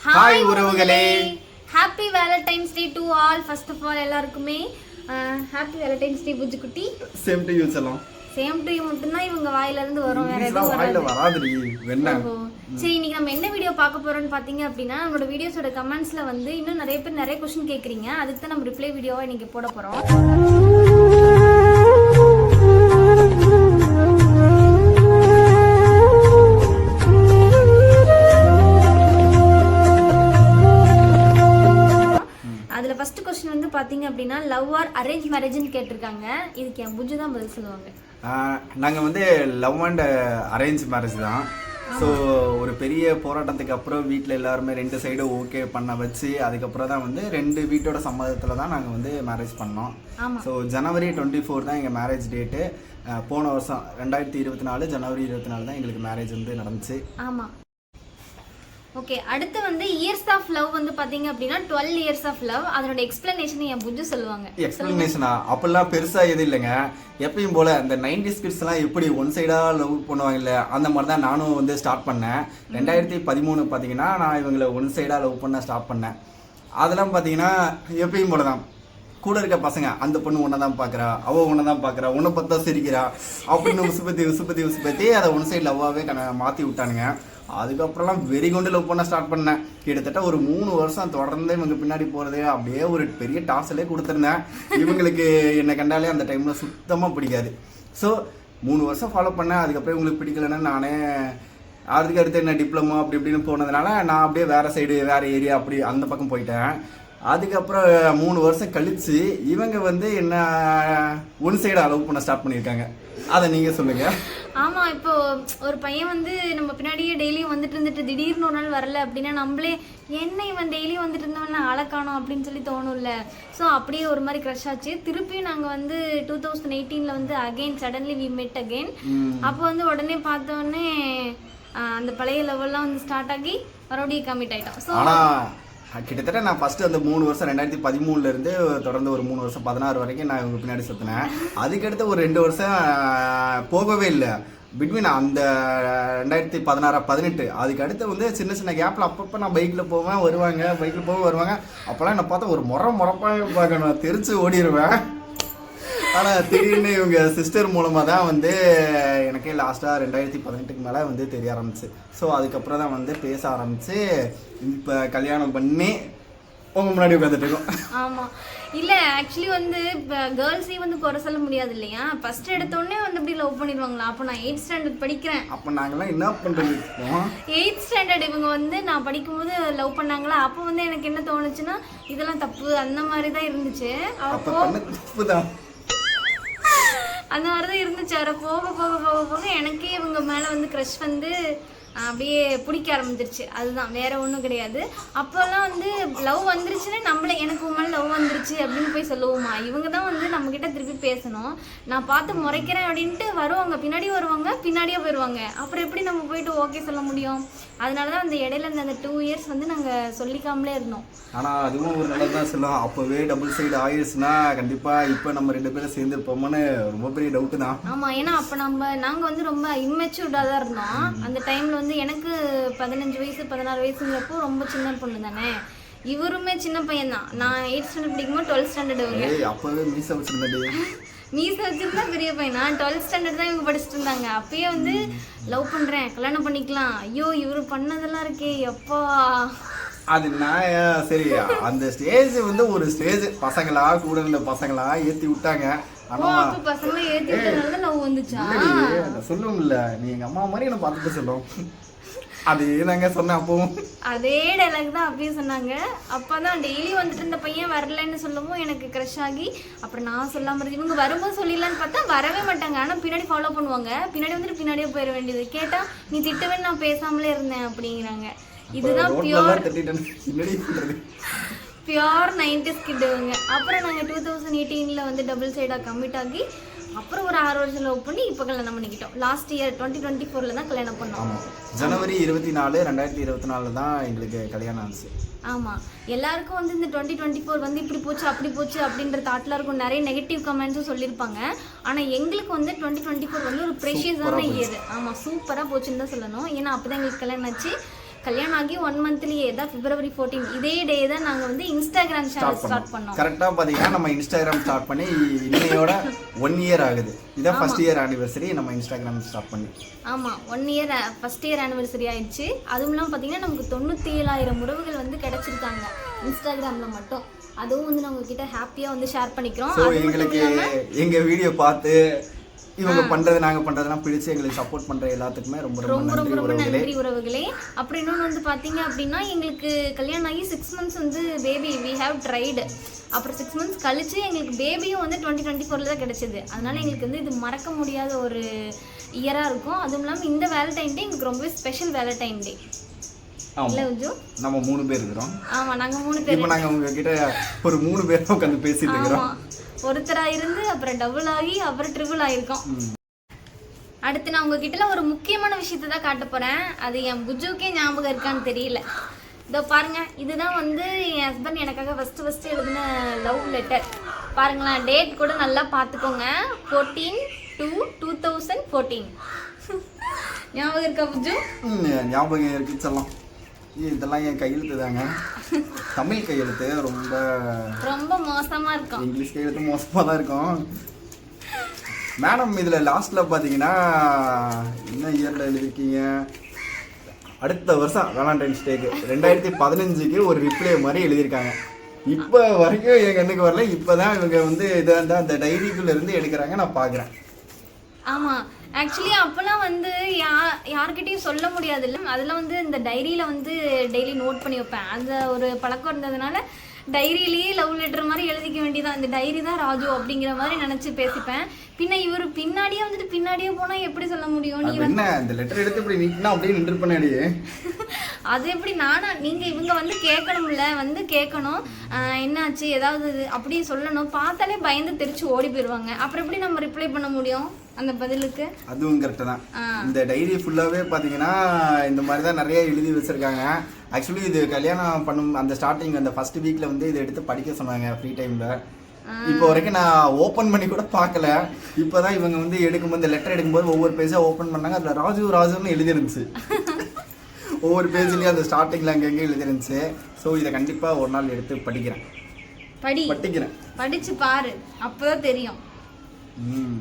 Hi உறவுகளே, happy Valentine's day to all. First of all எல்லாருக்குமே happy Valentine's day புஜ்ஜு குட்டி. சேம் டு யூ செல்லம். சேம் டு யூ மட்டும் தான் இவங்க வாயில இருந்து வரும், வேற எதுவும் வராதுடி. வெண்ணா. சரி, இன்னைக்கு நம்ம என்ன வீடியோ பார்க்க போறோம்னு பாத்தீங்க அப்படின்னா, நம்மளோட வீடியோஸோட கமெண்ட்ஸ்ல வந்து இன்னும் நிறைய பேர் நிறைய क्वेश्चन கேக்குறீங்க. அதுக்கு தான் நம்ம ரிப்ளை வீடியோவா இன்னைக்கு போட போறோம். அதுல ஃபர்ஸ்ட் क्वेश्चन வந்து பாத்தீங்க அப்படின்னா, லவ் ஆர் அரேஞ்ச் மேரேஜ்னு கேட்டிருக்காங்க. இதுக்கு என் புஜ்ஜு தான் பதில் சொல்லுவாங்க. நாங்க வந்து லவ் அண்ட் அரேஞ்ச் மேரேஜ் தான். ஸோ ஒரு பெரிய போராட்டத்துக்கு அப்புறம் வீட்டில் எல்லாருமே ரெண்டு சைடும் ஓகே பண்ண வச்சு அதுக்கப்புறம் தான் வந்து ரெண்டு வீட்டோட சம்மதத்தில் தான் நாங்கள் வந்து மேரேஜ் பண்ணோம். ஸோ ஜனவரி 24 தான் எங்கள் மேரேஜ் டேட்டு. போன வருஷம் 2024 ஜனவரி 24 தான் எங்களுக்கு மேரேஜ் வந்து நடந்துச்சு. ஆமாம். ஓகே, அடுத்து வந்து இயர்ஸ் ஆஃப் லவ் வந்து பாத்தீங்க அப்படின்னா 12 இயர்ஸ் ஆஃப் லவ். அதனோட எக்ஸ்பிளனேஷன் என் புஜ்ஜு சொல்லுவாங்க. எக்ஸ்பிளனேஷனா அப்பெல்லாம் பெருசா எதுவும் இல்லைங்க. எப்பயும் போல அந்த 90s கிட்ஸ் எல்லாம் எப்படி ஒன் சைடா லவ் பண்ணுவாங்க இல்ல, அந்த மாதிரி தான் நானும் வந்து ஸ்டார்ட் பண்ணேன். 2013 பாத்தீங்கன்னா நான் இவங்களை ஒன் சைடா லவ் பண்ண ஸ்டார்ட் பண்ணேன். அதெல்லாம் பாத்தீங்கன்னா எப்பயும் போலதான். கூட இருக்க பசங்க அந்த பொண்ணு ஒன்றை தான் பார்க்குறா, அவள் ஒன்றை தான் பார்க்குறா, உன்னை பார்த்தா சிரிக்கிறா அப்படின்னு உசுப்பத்தி அதை ஒன் சைடு லவ்வாகவே மாற்றி விட்டானுங்க. அதுக்கப்புறம்லாம் வெறி கொண்டு லவ் பண்ண ஸ்டார்ட் பண்ணேன். கிட்டத்தட்ட ஒரு 3 வருஷம் தொடர்ந்து இவங்க பின்னாடி போகிறது அப்படியே ஒரு பெரிய டார்ச்சலே கொடுத்துருந்தேன். இவங்களுக்கு என்னை கண்டாலே அந்த டைமில் சுத்தமாக பிடிக்காது. ஸோ 3 வருஷம் ஃபாலோ பண்ணேன். அதுக்கப்புறம் இவங்களுக்கு பிடிக்கலன்னு நானே அதுக்கு அடுத்து என்ன டிப்ளமோ அப்படி இப்படின்னு போனதுனால நான் அப்படியே வேறு சைடு வேறு ஏரியா அப்படி அந்த பக்கம் போயிட்டேன். அதுக்கப்புறம் 3 வருஷம் கழிச்சு இவங்க வந்து என்ன ஒன் சைடு அலோவ் பண்ண ஸ்டார்ட் பண்ணியிருக்காங்க. அதை நீங்கள் சொல்லுங்கள். ஆமாம், இப்போ ஒரு பையன் வந்து நம்ம பின்னாடியே டெய்லியும் வந்துட்டு இருந்துட்டு திடீர்னு ஒரு நாள் வரல அப்படின்னா நம்மளே என்ன இவன் டெய்லியும் வந்துட்டு இருந்தவன் அழகானோம் அப்படின்னு சொல்லி தோணும்ல. ஸோ அப்படியே ஒரு மாதிரி க்ரஷ் ஆச்சு. திருப்பியும் நாங்கள் வந்து 2018 வந்து again suddenly we met again. அப்போ வந்து உடனே பார்த்தோன்னே அந்த பழைய லெவல்லாம் வந்து ஸ்டார்ட் ஆகி மறுபடியும் கமிட் ஆகிட்டோம். ஸோ கிட்டத்தட்ட நான் ஃபஸ்ட்டு அந்த 3 வருஷம் 2013 தொடர்ந்து ஒரு 3 வருஷம் 16 வரைக்கும் நான் இவங்க பின்னாடி சுற்றினேன். அதுக்கடுத்து ஒரு 2 வருஷம் போகவே இல்லை. பிட்வீன் அந்த 2016 18 அதுக்கு அடுத்து வந்து சின்ன சின்ன கேப்பில் அப்பப்போ நான் பைக்கில் போவேன் வருவாங்க. அப்போல்லாம் என்னை பார்த்தா ஒரு முறப்பாக பார்க்கணும், தெரிச்சு ஓடிடுவேன். ஆனால் திடீர்னு இவங்க சிஸ்டர் மூலமாக தான் வந்து எனக்கே லாஸ்ட்டாக 2018 மேலே வந்து தெரிய ஆரம்பிச்சு. ஸோ அதுக்கப்புறம் தான் வந்து பேச ஆரம்பிச்சு இப்போ கல்யாணம் பண்ணி உங்கள் முன்னாடி உட்காந்துட்டு இருக்கோம். ஆமாம், இல்லை ஆக்சுவலி வந்து இப்போ கேர்ள்ஸையும் வந்து குறை சொல்ல முடியாது இல்லையா. ஃபர்ஸ்ட் எடுத்தோடனே வந்து இப்படி லவ் பண்ணிடுவாங்களா. அப்போ நான் 8th ஸ்டாண்டர்ட் படிக்கிறேன். அப்போ நாங்கள்லாம் என்ன பண்ணுறது, 8th ஸ்டாண்டர்ட் இவங்க வந்து நான் படிக்கும்போது லவ் பண்ணாங்களா. அப்போ வந்து எனக்கு என்ன தோணுச்சுன்னா இதெல்லாம் தப்பு அந்த மாதிரி தான் இருந்துச்சு. அப்போ தப்பு தான் அந்த மாதிரி தான் இருந்துச்சு. அதை போக எனக்கே இவங்க மேலே வந்து க்ரஷ் வந்து அப்படியே பிடிக்க ஆரம்பிச்சிருச்சு. அதுதான், வேற ஒன்றும் கிடையாது. அப்போல்லாம் வந்து லவ் வந்துருச்சுன்னா நம்மளே எனக்கு உங்க மேலே லவ் வந்துருச்சு அப்படின்னு போய் சொல்லுவோமா. இவங்க தான் வந்து நம்மக்கிட்ட திருப்பி பேசணும். நான் பார்த்து முறைக்கிறேன் அப்படின்ட்டு வருவாங்க, பின்னாடியே போயிடுவாங்க. அப்புறம் எப்படி நம்ம போயிட்டு ஓகே சொல்ல முடியும். அதனால தான் அந்த இடையில அந்த 2 இயர்ஸ் வந்து நாங்கள் சொல்லிக்காமலே இருந்தோம். ஆனால் அதுவும் ஒரு நல்லது தான் சொல்லுவோம். அப்போவே டபுள் சைடு ஆயிடுச்சுன்னா கண்டிப்பாக இப்போ நம்ம 2 பேரும் சேர்ந்துருப்போம்னு ரொம்ப பெரிய டவுட்டு தான். ஆமாம், ஏன்னா அப்போ நாங்கள் வந்து ரொம்ப இம்மெச்சூர்டாக தான் இருந்தோம். அந்த டைமில் வந்து எனக்கு 15 வயசு 16 வயசுங்கிறப்போ ரொம்ப சின்ன பொண்ணு தானே. இவருமே சின்ன பையன் தான். நான் 8th ஸ்டாண்டர்ட் படிக்கும்போது 12th ஸ்டாண்டர்ட் இவங்க. அப்போவே மீசை வச்சிருந்தா பெரிய பையனா 12th ஸ்டாண்டர்ட் தான் இவங்க படிச்சுட்டு இருந்தாங்க. அப்பயே வந்து லவ் பண்ணுறேன், கல்யாணம் பண்ணிக்கலாம். ஐயோ இவரு பண்ணதெல்லாம் இருக்கே எப்பா. அது நான் சரி அந்த ஸ்டேஜ் வந்து ஒரு ஸ்டேஜ் பசங்களா கூட இருந்த பசங்களா ஏற்றி விட்டாங்க. பசங்களா ஏற்றி விட்டனால லவ் வந்துச்சா சொல்லுவோம்ல, நீ எங்கள் அம்மா மாதிரி என்ன பார்த்துட்டு சொல்லும். அதே தாங்க சொன்னேன். அப்பவும் அதே டைலாக் தான் அப்பயும் சொன்னாங்க. அப்பதான் டெய்லி வந்துட்டு இந்த பையன் வரலன்னு சொல்லவும் எனக்கு க்ரஷ் ஆகி அப்புறம் நான் சொல்லாம இருந்து இவங்க வரும்போது சொல்லிடலான்னு பார்த்தா வரவே மாட்டாங்க. ஆனா பின்னாடி ஃபாலோ பண்ணுவாங்க. பின்னாடி வந்துட்டு பின்னாடியே போயிட வேண்டியது. கேட்டா நீ திட்டுவேன்னு நான் பேசாமலே இருந்தேன் அப்படிங்கிறாங்க. இதுதான் பியோர் 90s கிட்டுவங்க. அப்புறம் நாங்கள் 2018 வந்து டபுள் சைடாக கமிட் ஆகி அப்புறம் ஒரு 6 வருஷம் லவ் பண்ணி இப்போ கல்யாணம் பண்ணிக்கிட்டோம். லாஸ்ட் இயர் 2024 தான் கல்யாணம் பண்ணோம். ஜனவரி 24 2024 தான் எங்களுக்கு கல்யாணம் ஆச்சு. ஆமாம், எல்லாருக்கும் வந்து இந்த 2024 வந்து இப்படி போச்சு அப்படி போச்சு அப்படின்ற தாட்டில் இருக்கும். நிறைய நெகட்டிவ் கமெண்ட்ஸும் சொல்லியிருப்பாங்க. ஆனால் எங்களுக்கு வந்து 2024 வந்து ஒரு ப்ரெஷியஸான இயர். ஆமாம், சூப்பராக போச்சுன்னு தான் சொல்லணும். ஏன்னா அப்போ தான் எங்களுக்கு கல்யாணம் ஆச்சு. கல்யாணம் ஆகி 1 மந்த்லயே தான் February 14 இதே டே தான் நாங்கள் வந்து இன்ஸ்டாகிராம் சேனல் ஸ்டார்ட் பண்ணோம். கரெக்டாக பார்த்தீங்கன்னா நம்ம இன்ஸ்டாகிராம் ஸ்டார்ட் பண்ணி இன்னையோட 1 இயர் ஆகுது. இதான் ஃபர்ஸ்ட் இயர் ஆனிவர்சரி நம்ம இன்ஸ்டாகிராம் ஸ்டார்ட் பண்ணி. ஆமாம், 1 இயர் ஃபர்ஸ்ட் இயர் ஆனிவர்சரி ஆயிடுச்சு. அதுவும் இல்லாமல் பார்த்தீங்கன்னா நமக்கு 97,000 உறவுகள் வந்து கிடைச்சிருக்காங்க இன்ஸ்டாகிராமில் மட்டும். அதுவும் வந்து நான் உங்ககிட்ட ஹாப்பியாக வந்து ஷேர் பண்ணிக்கிறோம். ஸோ எங்களுக்கு எங்கள் வீடியோ பார்த்து இவங்க பண்றது நாங்க பண்றதெல்லாம் பிடிச்சு எங்களுக்கு சப்போர்ட் பண்ற எல்லாத்துக்குமே ரொம்ப ரொம்ப நன்றி உறவுகளே. அப்புறம் இன்னொன்று வந்து பார்த்தீங்க அப்படின்னா எங்களுக்கு கல்யாணம் ஆகி 6 months வந்து பேபி வி ஹேவ் ட்ரைடு. அப்புறம் 6 months கழிச்சு எங்களுக்கு பேபியும் வந்து 2024 தான் கிடைச்சது. அதனால எங்களுக்கு வந்து இது மறக்க முடியாத ஒரு இயராக இருக்கும். அதுவும் இல்லாமல் இந்த வேலண்டைன் டே எங்களுக்கு ரொம்ப ஸ்பெஷல் வேலண்டைன் டே. நம்ம 3 பேர் இருக்கிறோம். ஆமா, நாங்க 3 பேர். இப்போ நாங்க உங்ககிட்ட ஒரு 3 பேர் உட்கார்ந்து பேசிட்டு இருக்கிறோம். ஒருத்தரா இருந்து அப்புறம் டபுள் ஆகி அப்புறம் ட்ரிபிள் ஆயிருக்கோம். அடுத்து நான் உங்ககிட்ட ஒரு முக்கியமான விஷயத்தை தான் காட்ட போறேன். அது என் புஜுக்கே ஞாபகம் இருக்கான்னு தெரியல. இதோ பாருங்க, இதுதான் வந்து என் ஹஸ்பண்ட் எனக்காக ஃபர்ஸ்ட் எழுதின லவ் லெட்டர். பாருங்களேன், டேட் கூட நல்லா பார்த்துக்கோங்க. 14/2/2014. ஞாபகம் இருக்கா புஜு? ஞாபகம் இருக்கு சொல்லலாம். இதெல்லாம் என் கையெழுத்து தாங்க. தமிழ் கையெழுத்து ரொம்ப மோசமா இருக்கும். இங்கிலீஷ் கையெழுத்து மோசமாக தான் இருக்கும். மேடம் இதில் லாஸ்ட்டில் பார்த்தீங்கன்னா என்ன இயரில் எழுதிருக்கீங்க? அடுத்த வருஷம் வேலண்டைன்ஸ் டேக்கு 2015க்கு ஒரு ரிப்ளை மாதிரி எழுதியிருக்காங்க. இப்போ வரைக்கும் என் கண்ணுக்கு வரல. இப்போ தான் இவங்க வந்து இதை வந்து அந்த டைரிக்குள்ளே இருந்து எடுக்கிறாங்க, நான் பார்க்குறேன். ஆமாம், ஆக்சுவலி அப்போல்லாம் வந்து யார்கிட்டையும் சொல்ல முடியாது இல்லை. அதில் வந்து இந்த டைரியில் வந்து டெய்லி நோட் பண்ணி வைப்பேன். அந்த ஒரு பழக்கம் இருந்ததுனால டைரியிலேயே லவ் லெட்டர் மாதிரி எழுதிக்க வேண்டியதான். இந்த டைரி தான் ராஜு அப்படிங்கிற மாதிரி நினச்சி பேசிப்பேன். பின்ன இவர் பின்னாடியே வந்துட்டு பின்னாடியே போனால் எப்படி சொல்ல முடியும்? நீ என்ன இந்த லெட்டர் எடுத்து இப்படி நீட்னா அப்படியே நின்று பண்ணாடியே. அது எப்படி நீங்கள் இவங்க வந்து கேட்கணும்ல, வந்து கேட்கணும் என்னாச்சு ஏதாவது அப்படி சொல்லணும். பார்த்தாலே பயந்து தெரிச்சு ஓடி போயிடுவாங்க. அப்புறம் எப்படி நம்ம ரிப்ளை பண்ண முடியும் அந்த பதிலுக்கு? அதுவும் கரெக்டு தான். இந்த டைரி ஃபுல்லாகவே பார்த்தீங்கன்னா இந்த மாதிரி தான் நிறைய எழுதி வச்சுருக்காங்க. ஆக்சுவலி இது கல்யாணம் பண்ணும் அந்த ஸ்டார்டிங் அந்த ஃபர்ஸ்ட் வீக்கில் வந்து இதை எடுத்து படிக்க சொன்னாங்க ஃப்ரீ டைமில். இப்போ வரைக்கும் நான் ஓப்பன் பண்ணி கூட பார்க்கல. இப்போ தான் இவங்க வந்து எடுக்கும்போது இந்த லெட்டர் எடுக்கும்போது ஒவ்வொரு பேஜாக ஓப்பன் பண்ணாங்க. அதில் ராஜுன்னு எழுதிருந்துச்சு. ஒவ்வொரு பேஜ்லேயும் அந்த ஸ்டார்டிங்கில் அங்கங்கே எழுதிருந்துச்சு. ஸோ இதை கண்டிப்பாக ஒரு நாள் எடுத்து படிக்கிறேன். படிச்சு பாரு, அப்போதான் தெரியும்.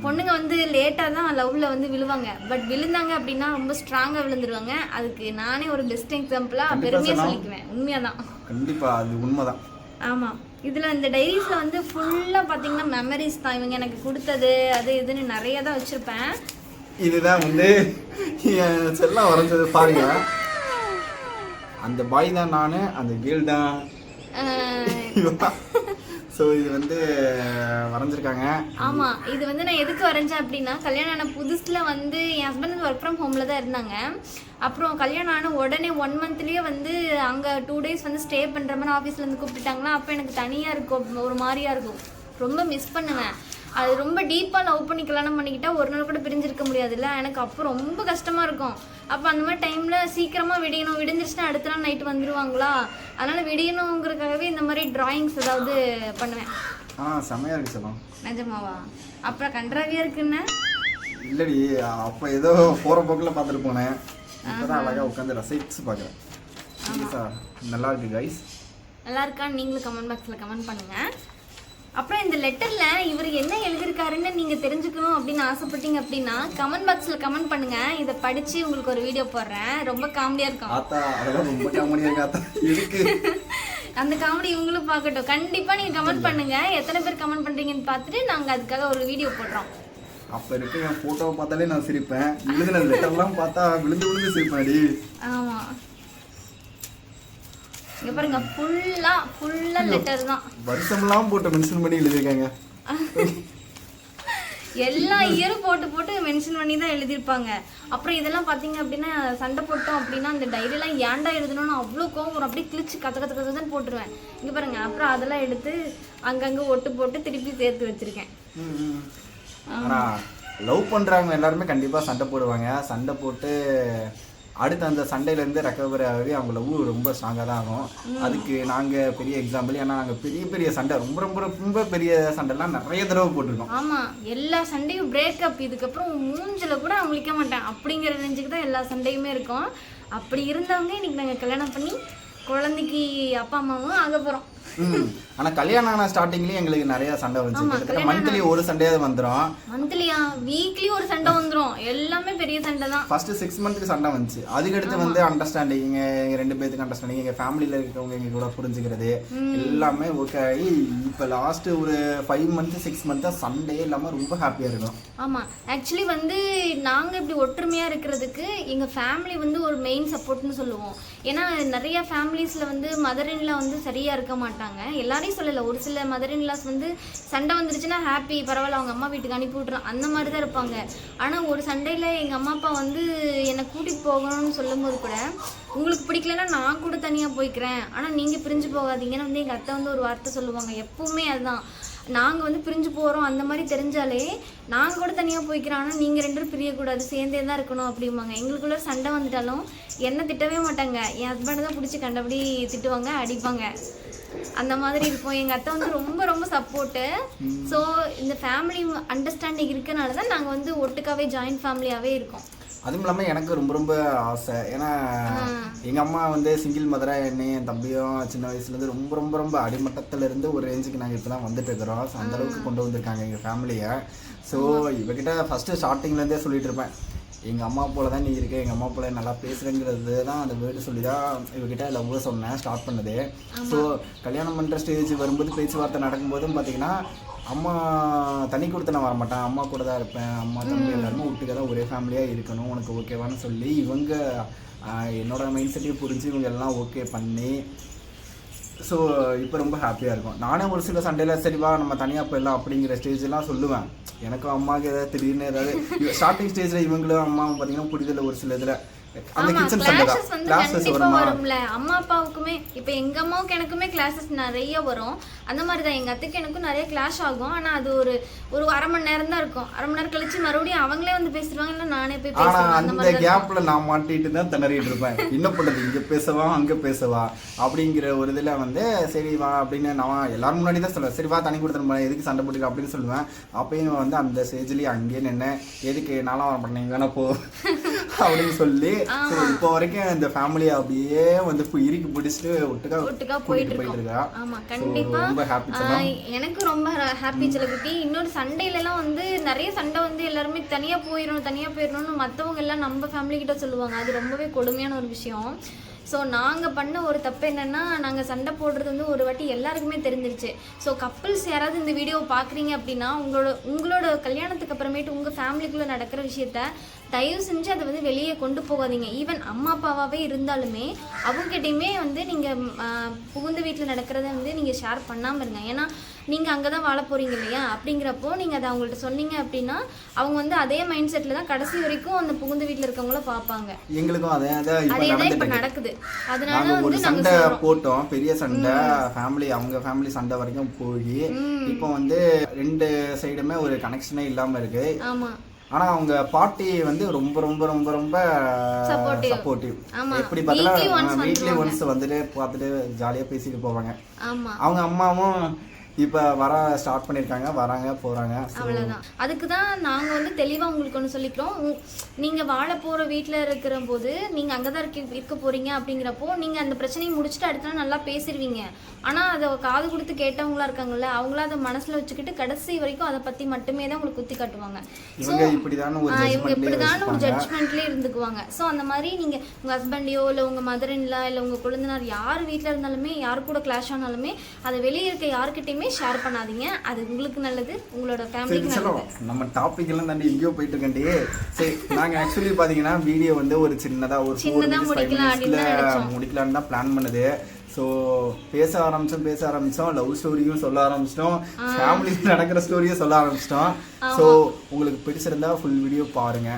பொண்ணுங்க வந்து லேட்டாக தான் லவ்ல வந்து விழுவாங்க. பட் விழுந்தாங்க அப்படின்னா ரொம்ப ஸ்ட்ராங்காக விழுந்துருவாங்க. அதுக்கு நானே ஒரு பெஸ்ட் எக்ஸாம்பிளாக பெருமையாக சொல்லிக்குவேன். உண்மையாதான், கண்டிப்பாக அது உண்மைதான். ஆமாம், இதில் இந்த டைரிஸில் வந்து ஃபுல்லாக பார்த்தீங்கன்னா மெமரிஸ் தான். இவங்க எனக்கு கொடுத்தது அது இதுன்னு நிறைய தான் வச்சுருப்பேன். இதுதான் வந்து என் செல்லம் வரைஞ்சது பாருங்க. அந்த பாய் தான் நான், அந்த கேர்ள் தான். ஸோ இது வந்து வரைஞ்சிருக்காங்க. ஆமாம், இது வந்து நான் எதுக்கு வரைஞ்சேன் அப்படின்னா, கல்யாணம் ஆன புதுசில் வந்து என் ஹஸ்பண்ட் வந்து ஒர்க் ஃப்ரம் ஹோமில் தான் இருந்தாங்க. அப்புறம் கல்யாணம் ஆன உடனே 1 monthலேயே வந்து அங்கே 2 days வந்து ஸ்டே பண்ணுற மாதிரி ஆஃபீஸ்லேருந்து கூப்பிட்டுட்டாங்களா. அப்போ எனக்கு தனியாக இருக்கும், ஒரு மாதிரியாக இருக்கும், ரொம்ப மிஸ் பண்ணுவேன். அது ரொம்ப டீப்பாக லவ் பண்ணி கல்யாணம் பண்ணிக்கிட்டா ஒரு நாள் கூட பிரிஞ்சிருக்க முடியாதுல்ல. எனக்கு அப்போ ரொம்ப கஷ்டமாக இருக்கும். அப்போ அந்த மாதிரி டைமில் சீக்கிரமாக விடிஞ்சிருச்சுன்னா அடுத்த நாள் நைட்டு வந்துடுவாங்களா. அதனால் விடியணுங்கிறதுக்காகவே இந்த மாதிரி டிராயிங்ஸ் ஏதாவது பண்ணுவேன். செமையாக இருக்கு சொல்லலாம். நிஜமாவா? அப்புறம் கன்றாவியாக இருக்குன்னு இல்லடி, அப்போ ஏதோ போகிற போக்கில் பார்த்துட்டு போனேன். இப்போ தான் அழகாக உட்காந்து ரசிச்சு பார்க்குறேன். நல்லா இருக்கு கைஸ். நல்லா இருக்கான்னு நீங்களும் கமெண்ட் பாக்ஸில் கமெண்ட் பண்ணுங்கள். அப்புறம் இந்த லெட்டரில் இவர் என்ன எழுதியிருக்காருன்னு நீங்கள் தெரிஞ்சுக்கணும் அப்படின்னு ஆசைப்பட்டீங்க அப்படின்னா கமெண்ட் பாக்ஸில் கமெண்ட் பண்ணுங்கள். இதை படித்து உங்களுக்கு ஒரு வீடியோ போடுறேன். ரொம்ப காமெடியாக இருக்கும். அந்த காமெடி இவங்களும் பார்க்கட்டும். கண்டிப்பாக நீங்கள் கமெண்ட் பண்ணுங்கள். எத்தனை பேர் கமெண்ட் பண்ணுறீங்கன்னு பார்த்துட்டு நாங்கள் அதுக்காக ஒரு வீடியோ போடுறோம். அப்போ இருக்க என் ஃபோட்டோவை பார்த்தாலே நான் சிரிப்பேன். எழுதின லெட்டர்லாம் பார்த்தா விழுந்து சிரிப்பேன்டி. ஆமாம், இங்க பாருங்க, ஃபுல்லா லெட்டர் தான். வருஷம்லாம் போட்டு மென்ஷன் பண்ணி எழுதிருக்காங்க. எல்லா இயரும் போட்டு மென்ஷன் பண்ணி தான் எழுதியிருப்பாங்க. அப்புறம் இதெல்லாம் பார்த்தீங்க அப்படின்னா சண்டை போட்டோம் அப்படின்னா அந்த டைரியெல்லாம் ஏன்டா எழுதணும்னு அவ்வளோ கோவம் வரும். அப்படியே கிழிச்சு கதன்னு போட்டுருவேன். இங்கே பாருங்க, அப்புறம் அதெல்லாம் எடுத்து அங்கங்கே ஒட்டு போட்டு திருப்பி சேர்த்து வச்சிருக்கேன். ஆனால் லவ் பண்ணுறவங்க எல்லாருமே கண்டிப்பாக சண்டை போடுவாங்க. சண்டை போட்டு அடுத்து அந்த சண்டையிலேருந்து ரெக்கவரி ஆகவே அவங்க லவ் ரொம்ப ஸ்ட்ராங்காக தான் ஆகும். அதுக்கு நாங்கள் பெரிய எக்ஸாம்பிள். ஏன்னா நாங்கள் பெரிய சண்டை ரொம்ப பெரிய சண்டைலாம் நிறைய தடவை போட்டிருக்கோம். ஆமாம், எல்லா சண்டையும் பிரேக்கப். இதுக்கப்புறம் மூஞ்சில் கூட அவங்களுக்கு மாட்டேன் அப்படிங்கிற ரேஞ்சுக்கு தான் எல்லா சண்டையுமே இருக்கும். அப்படி இருந்தவங்க இன்னைக்கு நாங்கள் கல்யாணம் பண்ணி குழந்தைக்கு அப்பா அம்மாவும் ஆக போகிறோம். ஆனா கல்யாணம் ஆன ஸ்டார்டிங்லயே எங்களுக்கு நிறைய சண்டை வந்துச்சு. மந்த்லி ஒரு சண்டையாவது வந்துரும். மந்த்லியா வீக்லி ஒரு சண்டை வந்துரும். எல்லாமே பெரிய சண்டை தான். ஃபர்ஸ்ட் 6 மந்த்க்கு சண்டை வந்துச்சு. அதுக்கடுத்து வந்து அண்டர்ஸ்டாண்டிங், எங்க 2 பேருக்கு அண்டர்ஸ்டாண்டிங், எங்க ஃபேமிலியில இருக்கவங்க எங்க கூட புரிஞ்சுக்கிறது எல்லாமே ஓகே ஆகி இப்போ லாஸ்ட் ஒரு 5 மந்த் 6 மந்த்தா சண்டையே இல்லாம ரொம்ப ஹாப்பியா இருக்கும். ஆமா, ஆக்சுவலி வந்து நாங்க இப்படி ஒற்றுமையா இருக்கிறதுக்கு எங்க ஃபேமிலி வந்து ஒரு மெயின் சப்போர்ட்னு சொல்லுவோம். ஏன்னா நிறைய ஃபேமிலிஸ்ல வந்து மதர் இன்லா வந்து சரியா இருக்க மாட்டாங்க. எல்லாரையும் சொல்லல, ஒரு சில மதர் இன்லாஸ் வந்து சண்டை வந்துருச்சுன்னா ஹாப்பி, பரவாயில்ல அவங்க அம்மா வீட்டுக்கு அனுப்பி விட்றோம் அந்த மாதிரி தான் இருப்பாங்க. ஆனா ஒரு சண்டையில எங்க அம்மா அப்பா வந்து என்னை கூட்டிட்டு போகணும்னு சொல்லும் போது கூட, உங்களுக்கு பிடிக்கலன்னா நான் கூட தனியா போய்க்கிறேன், ஆனா நீங்க பிரிஞ்சு போகாதீங்கன்னு வந்து எங்க அத்தை வந்து ஒரு வார்த்தை சொல்லுவாங்க. எப்பவுமே அதுதான், நாங்கள் வந்து பிரிஞ்சு போகிறோம் அந்த மாதிரி தெரிஞ்சாலே நாங்கள் கூட தனியாக போய்க்கிறோம், ஆனால் நீங்கள் 2 பேரும் பிரியக்கூடாது, சேர்ந்தே தான் இருக்கணும் அப்படிம்பாங்க. எங்களுக்குள்ள சண்டை வந்துட்டாலும் என்ன திட்டவே மாட்டாங்க, என் ஹஸ்பண்டை தான் பிடிச்சி கண்டபடி திட்டுவாங்க, அடிப்பாங்க. அந்த மாதிரி இருக்கும். எங்கள் அத்தை வந்து ரொம்ப ரொம்ப சப்போர்ட்டு. ஸோ இந்த ஃபேமிலி அண்டர்ஸ்டாண்டிங் இருக்கனால தான் நாங்கள் வந்து ஒட்டுக்காவே ஜாயின்ட் ஃபேமிலியாகவே இருக்கோம். அதுவும் இல்லாமல் எனக்கு ரொம்ப ரொம்ப ஆசை. ஏன்னா எங்கள் அம்மா வந்து சிங்கிள் மதராக என்னையும் என் தம்பியும் சின்ன வயசுலேருந்து ரொம்ப ரொம்ப ரொம்ப அடிமட்டத்திலேருந்து ஒரு ரேஞ்சுக்கு நாங்கள் இப்போ தான் வந்துட்டு இருக்கிறோம். ஸோ அந்தளவுக்கு கொண்டு வந்திருக்காங்க எங்கள் ஃபேமிலியை. ஸோ இவகிட்ட ஃபஸ்ட்டு ஸ்டார்டிங்லேருந்தே சொல்லிட்டு இருப்பேன், எங்கள் அம்மா போல தான் நீ இருக்க, எங்கள் அம்மா போல நல்லா பேசுகிறேங்கிறது தான் அந்த வேர்டு சொல்லி தான் இவகிட்ட லவ் சொன்னேன் ஸ்டார்ட் பண்ணது. ஸோ கல்யாணம் பண்ணுற ஸ்டேஜ் வரும்போது பேச்சுவார்த்தை நடக்கும்போதும் பார்த்தீங்கன்னா அம்மா தனி கொடுத்து நான் வரமாட்டேன், அம்மா கூட தான் இருப்பேன், அம்மா தம்பி எல்லாருமே ஒட்டுக்க தான் ஒரே ஃபேமிலியாக இருக்கணும், உனக்கு ஓகேவான்னு சொல்லி இவங்க என்னோட மைண்ட் செட்டையும் புரிஞ்சு இவங்க எல்லாம் ஓகே பண்ணி ஸோ இப்போ ரொம்ப ஹாப்பியாக இருக்கும். நானே ஒரு சில சண்டையில் சரிவா நம்ம தனியாக போயிடலாம் அப்படிங்கிற ஸ்டேஜெலாம் சொல்லுவேன். எனக்கும் அம்மாவுக்கு ஏதாவது திடீர்னு ஏதாவது ஸ்டார்டிங் ஸ்டேஜில் இவங்களும் அம்மாவும் பார்த்தீங்கன்னா புரிதல் ஒரு சில இதில் அம்மா அப்பாவுக்குமே இப்ப எங்க அம்மாவுக்கு எனக்குமே கிளாஸஸ் நிறைய வரும். அந்த மாதிரிதான் எங்க அத்தைக்கு எனக்கும் நிறைய கிளாஸ் ஆகும். ஆனா அது ஒரு அரை மணி நேரம் தான் இருக்கும். அரை மணி நேரம் கழிச்சு மறுபடியும் அவங்களே வந்து பேசிடுவாங்க, இல்ல நானே போய் பேசுவேன். அந்த கேப்ல நான் மாட்டிட்டு தான் திணறிட்டு இருப்பேன், என்ன பண்றது, இங்க பேசவா அங்க பேசவா அப்படிங்கிற ஒரு இதுல வந்து சரி வா அப்படின்னு நான் எல்லாரும் முன்னாடி தான் சொல்லுவேன், சரி வா தனி கொடுத்துருமா எதுக்கு சண்டை போட்டுக்க அப்படின்னு சொல்லுவேன். அப்பயும் வந்து அந்த ஸ்டேஜ்லயே அங்கேயே நின்று எதுக்கு நானும் வர பண்ணீங்க வேணா போ அப்படின்னு சொல்லி இப்போ வரைக்கும் இந்த ஃபேமிலி அப்படியே வந்து இறுக்கி பிடிச்சிட்டு ஒட்டுக்கா போயிட்டு இருக்கா. ஆமா கண்டிப்பா எனக்கு ரொம்ப ஹாப்பி செல்லக்குட்டி. இன்னொரு சண்டையில எல்லாம் வந்து நிறைய சண்டை வந்து எல்லாருமே தனியா போயிடணும்னு மற்றவங்க எல்லாம் நம்ம ஃபேமிலி கிட்ட சொல்லுவாங்க. அது ரொம்பவே கொடுமையான ஒரு விஷயம். ஸோ நாங்கள் பண்ண ஒரு தப்பு என்னென்னா, நாங்கள் சண்டை போடுறது வந்து ஒரு வாட்டி எல்லாருக்குமே தெரிஞ்சிருச்சு. ஸோ கப்பிள்ஸ் யாராவது இந்த வீடியோவை பார்க்குறீங்க அப்படின்னா உங்களோட கல்யாணத்துக்கு அப்புறமேட்டு உங்கள் ஃபேமிலிக்குள்ளே நடக்கிற விஷயத்த தயவு செஞ்சு அதை வந்து வெளியே கொண்டு போகாதீங்க. ஈவன் அம்மா அப்பாவாகவே இருந்தாலுமே அவங்ககிட்டையுமே வந்து நீங்கள் புகுந்த வீட்டில் நடக்கிறத வந்து நீங்கள் ஷேர் பண்ணாமல் இருங்க. ஏன்னா நீங்கள் அங்கே தான் வாழ போகிறீங்க இல்லையா, அப்படிங்கிறப்போ நீங்கள் அதை அவங்கள்ட்ட சொன்னீங்க அப்படின்னா அவங்க வந்து அதே மைண்ட் செட்டில் தான் கடைசி வரைக்கும் அந்த புகுந்த வீட்டில் இருக்கவங்கள பார்ப்பாங்க. எங்களுக்கும் அதே தான் இப்போ நடக்குது. அதனால ஒரு சண்டை போட்டோம், பெரிய சண்டை, அவங்க ஃபேமிலி சண்டை வரைக்கும் போய் இப்போ வந்து 2 சைடுமே ஒரு கனெக்ஷனே இல்லாம இருக்கு. ஆமா, ஆனா அவங்க பாட்டி வந்து ரொம்ப ரொம்ப ரொம்ப ரொம்ப சப்போர்ட்டிவ். எப்படி பார்த்தாலும் வீக்லி ஒன்ஸ் வந்துட்டு பார்த்துட்டு ஜாலியா பேசிட்டு போவாங்க. அவங்க அம்மாவும் இப்ப வர ஸ்டார்ட் பண்ணிருக்காங்க, வராங்க போறாங்க. அவ்வளவுதான். அதுக்கு தான் நாங்க வந்து தெளிவா உங்களுக்கு ஒன்று சொல்லிக்கிறோம். நீங்க வாழ போற வீட்டுல இருக்கிற போது நீங்க அங்கதான் இருக்க போறீங்க அப்படிங்கிறப்போ நீங்க அந்த பிரச்சனையை முடிச்சுட்டு அடுத்த நாள் நல்லா பேசிடுவீங்க. ஆனா அதை காது கொடுத்து கேட்டவங்களா இருக்காங்கல்ல, அவங்கள அதை மனசுல வச்சுக்கிட்டு கடைசி வரைக்கும் அதை பத்தி மட்டுமே தான் உங்களுக்கு குத்தி காட்டுவாங்க. இவங்க இப்படிதான் ஒரு ஜட்ஜ்மெண்ட்லயே இருந்துக்குவாங்க. ஸோ அந்த மாதிரி நீங்க உங்க ஹஸ்பண்டையோ இல்ல உங்க மதர் இன்லா இல்ல உங்க குழந்தைனார் யார் வீட்டுல இருந்தாலுமே யாரு கூட கிளாஷ் ஆனாலுமே அதை வெளியே இருக்க யாருக்கிட்டையுமே ஷேர் பண்ணாதீங்க. அது உங்களுக்கு நல்லது, உங்களோட ஃபேமிலிக்கு நல்லது. நம்ம டாபிக் எல்லாம் தாண்டி எங்கேயோ போயிட்டு இருக்கேன்டி. சரி, நாங்க ஆக்சுவலி பாத்தீங்கன்னா வீடியோ வந்து ஒரு சின்னதா முடிக்கலாம்னு தான் பிளான் பண்ணுது. ஸோ பேச ஆரம்பிச்சோம், லவ் ஸ்டோரியும் சொல்ல ஆரம்பிச்சிட்டோம், ஃபேமிலியில் நடக்கிற ஸ்டோரியும் சொல்ல ஆரம்பிச்சிட்டோம். ஸோ உங்களுக்கு பிடிச்சிருந்தா ஃபுல் வீடியோ பாருங்க,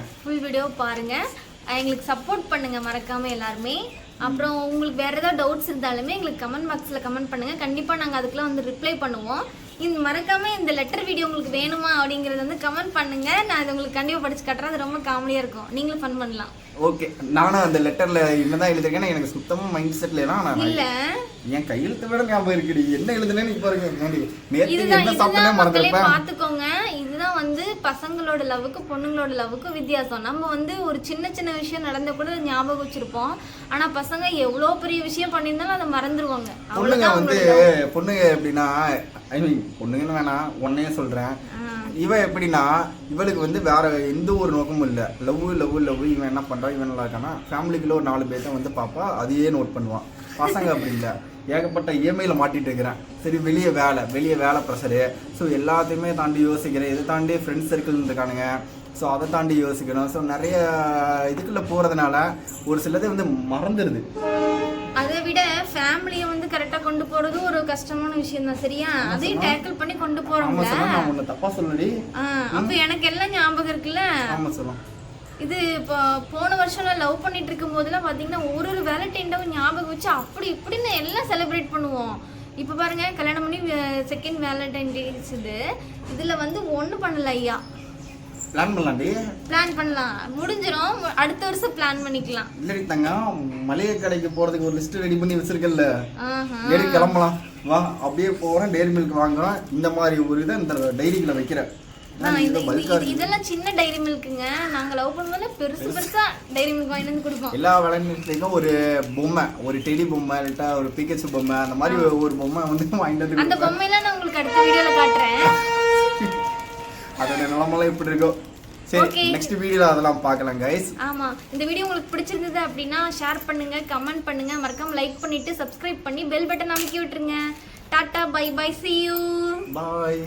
எங்களுக்கு சப்போர்ட் பண்ணுங்க மறக்காம எல்லாருமே. அப்புறம் உங்களுக்கு வேற ஏதாவது டவுட்ஸ் இருந்தாலுமே எங்களுக்கு கமெண்ட் பாக்ஸில் கமெண்ட் பண்ணுங்க, கண்டிப்பாக நாங்கள் அதுக்கெல்லாம் வந்து ரிப்ளை பண்ணுவோம். மறக்காம இந்த லெட்டர் வீடியோ உங்களுக்கு வேணுமா அப்படிங்கறது வந்து கமெண்ட் பண்ணுங்க, நான் அது உங்களுக்கு கண்டிப்பா படிச்சு காட்டுறேன். அது ரொம்ப காமெடியா இருக்கும், நீங்களும் ஃபன் பண்ணலாம். ஓகே, நானும் அந்த லெட்டர்ல என்னதான் எழுதிருக்கேன் எனக்கு சுத்தமா மைண்ட் செட்ல இல்ல, என் கையெழுத்து விட ஞாபகம் இருக்குடி, என்ன எழுதுனேன்னு இப்ப இருக்கு. நேத்து என்ன சாப்பிட்டேன்னு மறந்துட்டேன், பாத்துக்கோங்க. இதுதான் அதுதான் வந்து பசங்களோட லவ்வுக்கு பொண்ணுங்களோட லவ்வுக்கு வித்தியாசம். நம்ம வந்து ஒரு சின்ன சின்ன விஷயம் நடந்த கூட ஞாபகம் வச்சிருப்போம். ஆனா பசங்க எவ்வளோ பெரிய விஷயம் பண்ணியிருந்தாலும் அதை மறந்துடுவாங்க. பொண்ணுங்க வந்து பொண்ணுங்க எப்படின்னா ஐ மீன் பொண்ணுங்கன்னு வேணாம் ஒன்னையே சொல்றேன். இவ எப்படின்னா இவளுக்கு வந்து வேற எந்த ஒரு நோக்கமும் இல்லை. Love love love. இவன் என்ன பண்றான், இவன் நல்லா இருக்கானா, ஃபேமிலிக்குள்ள ஒரு 4 பேர்த்த வந்து பாப்பா, அதையே நோட் பண்ணுவான். பசங்க அப்படி இல்லை. ஏகப்பட்ட இஎம்ஐயில் மாட்டிட்டு இருக்கிறேன். சரி வெளியே வேலை ப்ரெஷரு. ஸோ எல்லாத்தையுமே தாண்டி யோசிக்கிறேன். இதை தாண்டி ஃப்ரெண்ட்ஸ் சர்க்கிள் இருக்கானுங்க. ஸோ அதை தாண்டி யோசிக்கணும். ஸோ நிறைய இதுக்குள்ளே போகிறதுனால ஒரு சிலதை வந்து மறந்துடுது. அதை விட ஃபேமிலியை வந்து கரெக்டாக கொண்டு போகிறது ஒரு கஷ்டமான விஷயம் தான். சரியா, அதையும் டேக்கிள் பண்ணி கொண்டு போகிறோம்ல. நான் உன்னை தப்பா சொல்லடி. அப்போ எனக்கு எல்லாம் ஞாபகம் இருக்குல்ல. ஆமாம் சொல்லலாம். இது இப்போ போன வருஷம் நான் லவ் பண்ணிட்டு இருக்கும் போதெல்லாம் பார்த்தீங்கன்னா ஒரு வேலண்டைன் டே ஞாபகம் வச்சு அப்படி இப்படின்னு எல்லாம் செலிப்ரேட் பண்ணுவோம். இப்போ பாருங்க கல்யாணம் பண்ணி செகண்ட் வேலண்டைன் டேஸ் இதில் வந்து ஒன்றும் பண்ணல ஐயா. பிளான் பண்ணலாம், முடிஞ்சிடும். அடுத்த வருஷம் பிளான் பண்ணிக்கலாம். இல்லடி தங்க, மளிகை கடைக்கு போறதுக்கு ஒரு லிஸ்ட் ரெடி பண்ணி வச்சிருக்கல. ஏறி கிளம்பலாம் வா. அப்படியே போறேன், டெய்ரி மில்க் வாங்குறோம். இந்த மாதிரி ஒரு இதை இந்த டைரிக்குள்ள வைக்கிறேன். இதெல்லாம் சின்ன டைரி மில்க்குங்க. நாங்க லவ் பண்ணும்போது பெருசா டைரி மில்க் வாங்கி வந்து கொடுப்போம். எல்லா வேலண்டைனுக்கும் ஒரு பொம்மை, ஒரு டெடி பொம்மை இல்லட்டா ஒரு பிகேச்சு பொம்மை, அந்த மாதிரி ஒரு பொம்மை வந்து வாங்கிட்டு வந்து. அந்த பொம்மையெல்லாம் நான் உங்களுக்கு அடுத்த வீடியோல காட்டுறேன். அதோட நிலமெல்லாம் எப்படி இருக்கும். சரி, நெக்ஸ்ட் வீடியோல அதெல்லாம் பார்க்கலாம் கைஸ். ஆமா, இந்த வீடியோ உங்களுக்கு பிடிச்சிருந்தது அப்படின்னா ஷேர் பண்ணுங்க, கமெண்ட் பண்ணுங்க, மறக்காம லைக் பண்ணிட்டு சப்ஸ்கிரைப் பண்ணி பெல் பட்டன் அமைக்கி விட்டுருங்க. Tata, bye bye, see you. Bye.